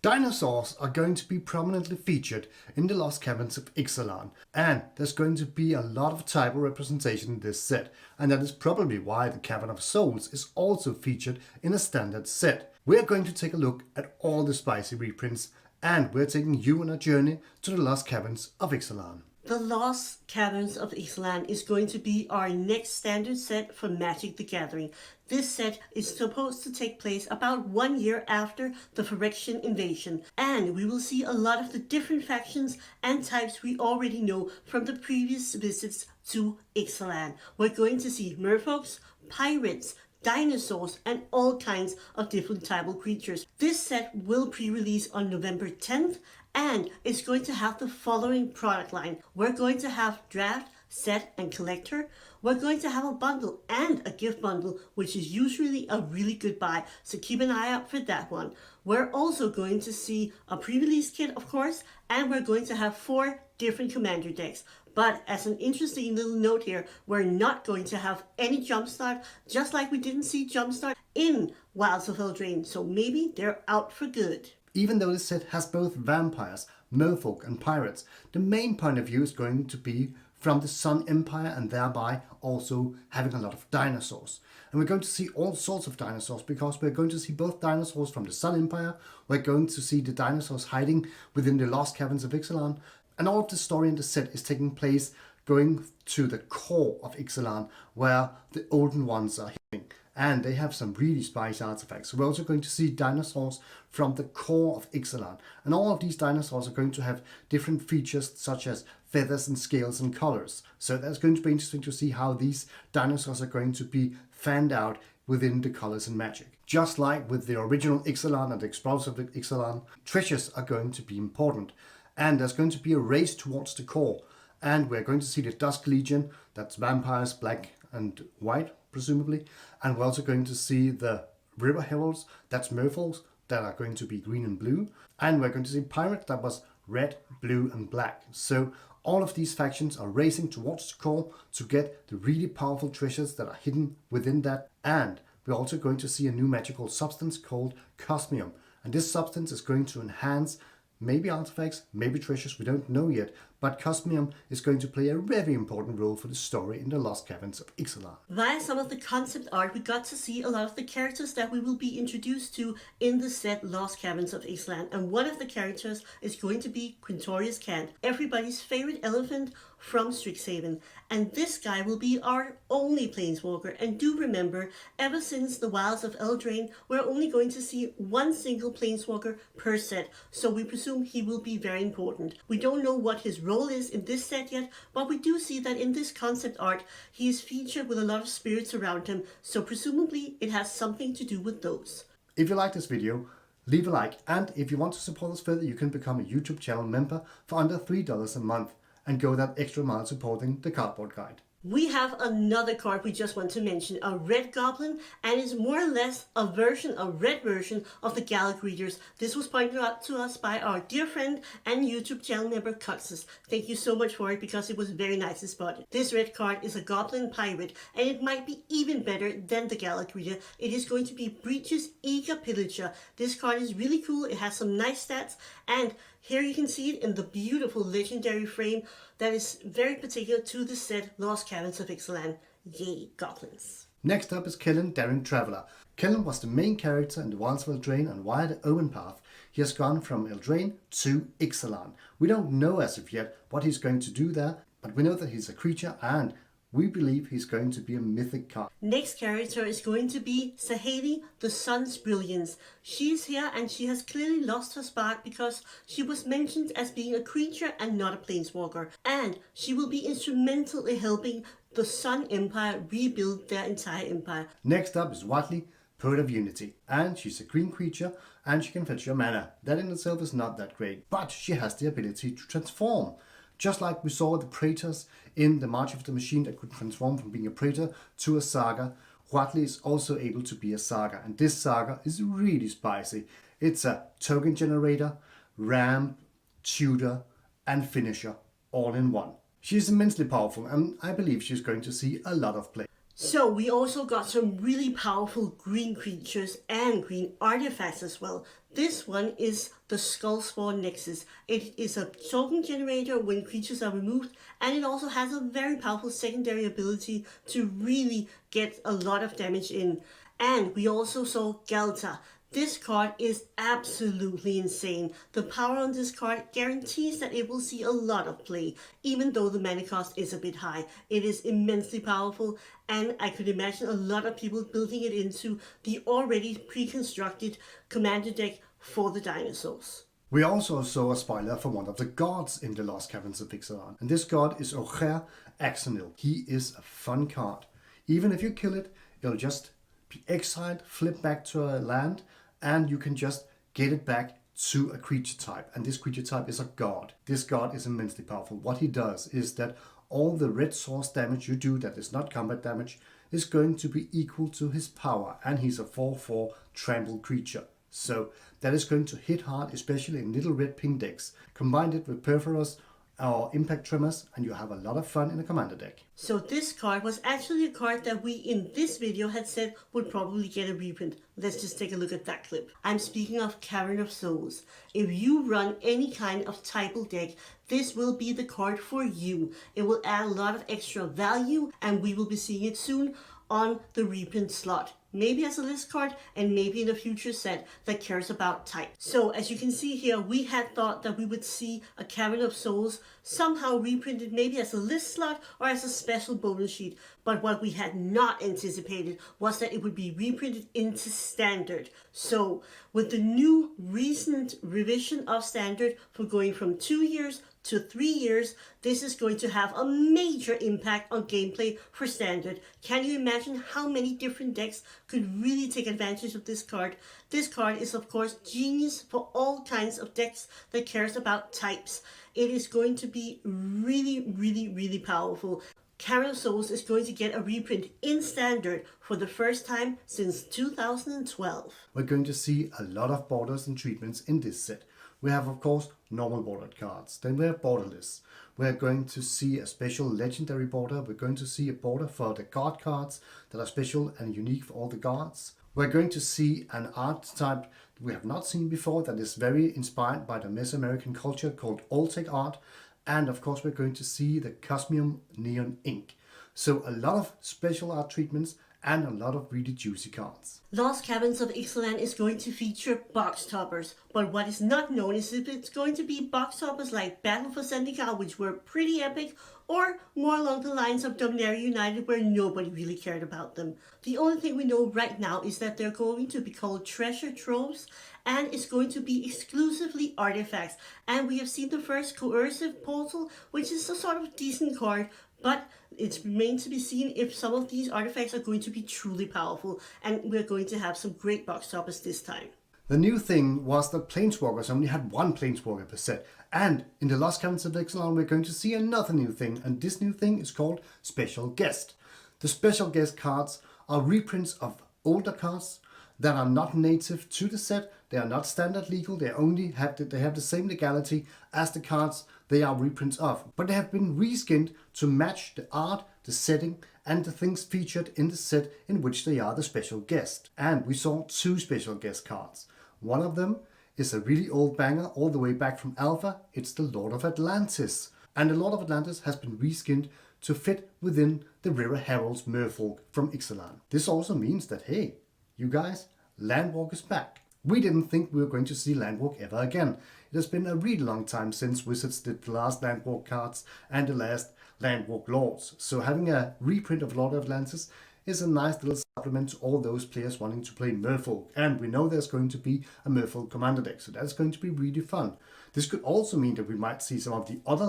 Dinosaurs are going to be prominently featured in the Lost Caverns of Ixalan, and there's going to be a lot of typal representation in this set, and that is probably why the Cavern of Souls is also featured in a standard set. We're going to take a look at all the spicy reprints, and we're taking you on a journey to the Lost Caverns of Ixalan. The Lost Caverns of Ixalan is going to be our next standard set for Magic the Gathering. This set is supposed to take place about 1 year after the Phyrexian invasion, and we will see a lot of the different factions and types we already know from the previous visits to Ixalan. We're going to see merfolks, pirates, dinosaurs, and all kinds of different typal creatures. This set will pre-release on November 10th, and it's going to have the following product line. We're going to have draft, set, and collector. We're going to have a bundle and a gift bundle, which is usually a really good buy, so keep an eye out for that one. We're also going to see a pre-release kit, of course, and we're going to have 4 different commander decks. But as an interesting little note here, we're not going to have any jumpstart, just like we didn't see jumpstart in Wilds of Eldraine, so maybe they're out for good. Even though this set has both vampires, merfolk and pirates, the main point of view is going to be from the Sun Empire, and thereby also having a lot of dinosaurs. And we're going to see all sorts of dinosaurs, because we're going to see both dinosaurs from the Sun Empire, we're going to see the dinosaurs hiding within the Lost Caverns of Ixalan, and all of the story in the set is taking place going to the core of Ixalan, where the olden ones are hiding. And they have some really spicy artifacts. So we're also going to see dinosaurs from the core of Ixalan. And all of these dinosaurs are going to have different features, such as feathers and scales and colors. So that's going to be interesting to see how these dinosaurs are going to be fanned out within the colors and magic. Just like with the original Ixalan and the Explorers of Ixalan, treasures are going to be important. And there's going to be a race towards the core. And we're going to see the Dusk Legion, that's vampires, black and white, presumably. And we're also going to see the River Heralds, that's merfolks, that are going to be green and blue. And we're going to see pirates, that was red, blue and black. So all of these factions are racing towards the core to get the really powerful treasures that are hidden within that. And we're also going to see a new magical substance called Cosmium. And this substance is going to enhance maybe artifacts, maybe treasures, we don't know yet, but Cosmium is going to play a very important role for the story in the Lost Caverns of Ixalan. Via some of the concept art, we got to see a lot of the characters that we will be introduced to in the set Lost Caverns of Ixalan, and one of the characters is going to be Quintorius Cant, everybody's favorite elephant from Strixhaven. And this guy will be our only planeswalker, and do remember, ever since the Wilds of Eldraine, we're only going to see one single planeswalker per set, so we presume he will be very important. We don't know what his role is in this set yet, but we do see that in this concept art, he is featured with a lot of spirits around him, so presumably it has something to do with those. If you like this video, leave a like, and if you want to support us further, you can become a YouTube channel member for under $3 a month and go that extra mile supporting the Cardboard Guide. We have another card we just want to mention, a red goblin, and is more or less a red version of the Gallic Readers. This was pointed out to us by our dear friend and YouTube channel member Cuxus. Thank you so much for it, because it was very nicely spotted. This red card is a goblin pirate, and it might be even better than the Gallic Reader. It is going to be Breach's Eager Pillager. This card is really cool, it has some nice stats, and here you can see it in the beautiful legendary frame that is very particular to the set Lost Caverns of Ixalan. Yay, goblins. Next up is Kellen Daring Traveler. Kellen was the main character in the Wilds of Eldraine, and via the Omen path, he has gone from Eldraine to Ixalan. We don't know as of yet what he's going to do there, but we know that he's a creature, and we believe he's going to be a mythic card. Next character is going to be Shaeli, the Sun's Brilliance. She's here, and she has clearly lost her spark because she was mentioned as being a creature and not a planeswalker. And she will be instrumental in helping the Sun Empire rebuild their entire empire. Next up is Watley, Poet of Unity. And she's a green creature, and she can fetch your mana. That in itself is not that great, but she has the ability to transform. Just like we saw the Praetors in the March of the Machine that could transform from being a Praetor to a Saga, Watley is also able to be a Saga. And this Saga is really spicy. It's a token generator, ramp, tutor, and finisher all in one. She's immensely powerful, and I believe she's going to see a lot of play. So we also got some really powerful green creatures and green artifacts as well. This one is the Skullspawn Nexus. It is a token generator when creatures are removed, and it also has a very powerful secondary ability to really get a lot of damage in. And we also saw Galta. This card is absolutely insane. The power on this card guarantees that it will see a lot of play, even though the mana cost is a bit high. It is immensely powerful, and I could imagine a lot of people building it into the already pre-constructed commander deck for the dinosaurs. We also saw a spoiler for one of the gods in the Lost Caverns of Ixalan, and this god is Sorcery TCG. He is a fun card. Even if you kill it, it'll just be exiled, flip back to a land, and you can just get it back to a creature type. And this creature type is a god. This god is immensely powerful. What he does is that all the red source damage you do that is not combat damage is going to be equal to his power. And he's a 4/4 trample creature. So that is going to hit hard, especially in little red pink decks. Combine it with Perforos or Impact Tremors, and you have a lot of fun in a commander deck. So this card was actually a card that we in this video had said would probably get a reprint. Let's just take a look at that clip. I'm speaking of Cavern of Souls. If you run any kind of typal deck, this will be the card for you. It will add a lot of extra value, and we will be seeing it soon on the reprint slot. Maybe as a list card, and maybe in a future set that cares about type. So as you can see here, we had thought that we would see a Cavern of Souls somehow reprinted maybe as a list slot or as a special bonus sheet. But what we had not anticipated was that it would be reprinted into Standard. So with the new recent revision of Standard for going from 2 years to 3 years, this is going to have a major impact on gameplay for Standard. Can you imagine how many different decks could really take advantage of this card? This card is of course genius for all kinds of decks that cares about types. It is going to be really powerful. Cavern of Souls is going to get a reprint in Standard for the first time since 2012. We're going to see a lot of borders and treatments in this set. We have, of course, normal bordered cards. Then we have borderless. We're going to see a special legendary border. We're going to see a border for the god cards that are special and unique for all the gods. We're going to see an art type we have not seen before that is very inspired by the Mesoamerican culture called Oltec art. And of course, we're going to see the Cosmium Neon Ink. So a lot of special art treatments and a lot of really juicy cards. Lost Caverns of Ixalan is going to feature box toppers, but what is not known is if it's going to be box toppers like Battle for Zendikar, which were pretty epic, or more along the lines of Dominaria United, where nobody really cared about them. The only thing we know right now is that they're going to be called treasure troves, and it's going to be exclusively artifacts. And we have seen the first coercive portal, which is a sort of decent card, but it's remains to be seen if some of these artifacts are going to be truly powerful, and we're going to have some great box toppers this time. The new thing was that Planeswalkers only had one Planeswalker per set, and in the Lost Caverns of Ixalan we're going to see another new thing, and this new thing is called Special Guest. The Special Guest cards are reprints of older cards that are not native to the set. They are not standard legal. They have the same legality as the cards they are reprints of, but they have been reskinned to match the art, the setting, and the things featured in the set in which they are the special guest. And we saw 2 special guest cards. One of them is a really old banger all the way back from Alpha. It's the Lord of Atlantis. And the Lord of Atlantis has been reskinned to fit within the River Herald's merfolk from Ixalan. This also means that, hey, you guys, Landwalk is back. We didn't think we were going to see Landwalk ever again. It has been a really long time since Wizards did the last Landwalk cards and the last Landwalk Lords. So having a reprint of Lord of Atlantis is a nice little supplement to all those players wanting to play Merfolk. And we know there's going to be a Merfolk commander deck, so that's going to be really fun. This could also mean that we might see some of the other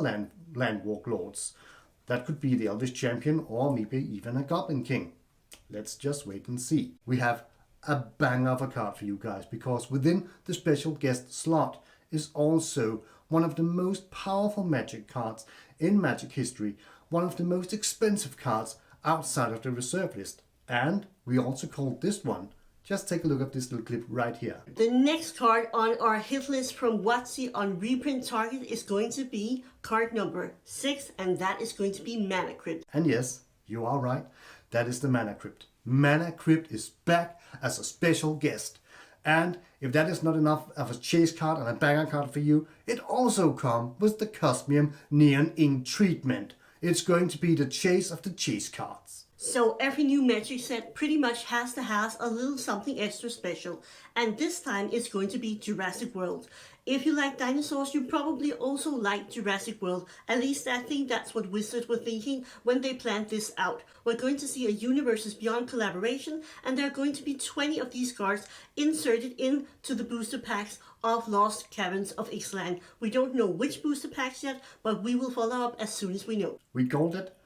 Landwalk Lords. That could be the Elvish Champion or maybe even a Goblin King. Let's just wait and see. We have a banger of a card for you guys, because within the special guest slot is also one of the most powerful Magic cards in Magic history, one of the most expensive cards outside of the reserve list, and we also called this one. Just take a look at this little clip right here. The next card on our hit list from WotC on reprint target is going to be card number 6, and that is going to be Mana Crypt. And yes, you are right. That is the Mana Crypt. Mana Crypt is back as a special guest. And if that is not enough of a chase card and a banger card for you, it also comes with the Cosmium Neon Ink treatment. It's going to be the chase of the chase cards. So every new Magic set pretty much has to have a little something extra special, and this time it's going to be Jurassic World. If you like dinosaurs, you probably also like Jurassic World. At least I think that's what Wizards were thinking when they planned this out. We're going to see a Universes Beyond collaboration, and there are going to be 20 of these cards inserted into the booster packs of Lost Caverns of Ixalan. We don't know which booster packs yet, but we will follow up as soon as we know. We called it.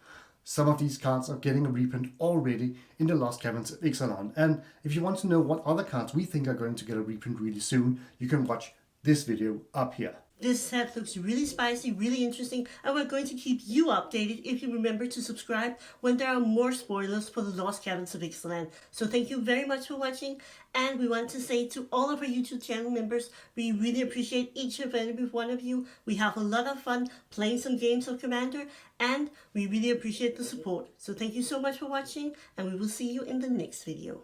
Some of these cards are getting a reprint already in the Lost Caverns of Ixalan. And if you want to know what other cards we think are going to get a reprint really soon, you can watch this video up here. This set looks really spicy, really interesting, and we're going to keep you updated if you remember to subscribe when there are more spoilers for the Lost Caverns of Ixalan. So thank you very much for watching, and we want to say to all of our YouTube channel members, we really appreciate each and every one of you. We have a lot of fun playing some games of Commander, and we really appreciate the support. So thank you so much for watching, and we will see you in the next video.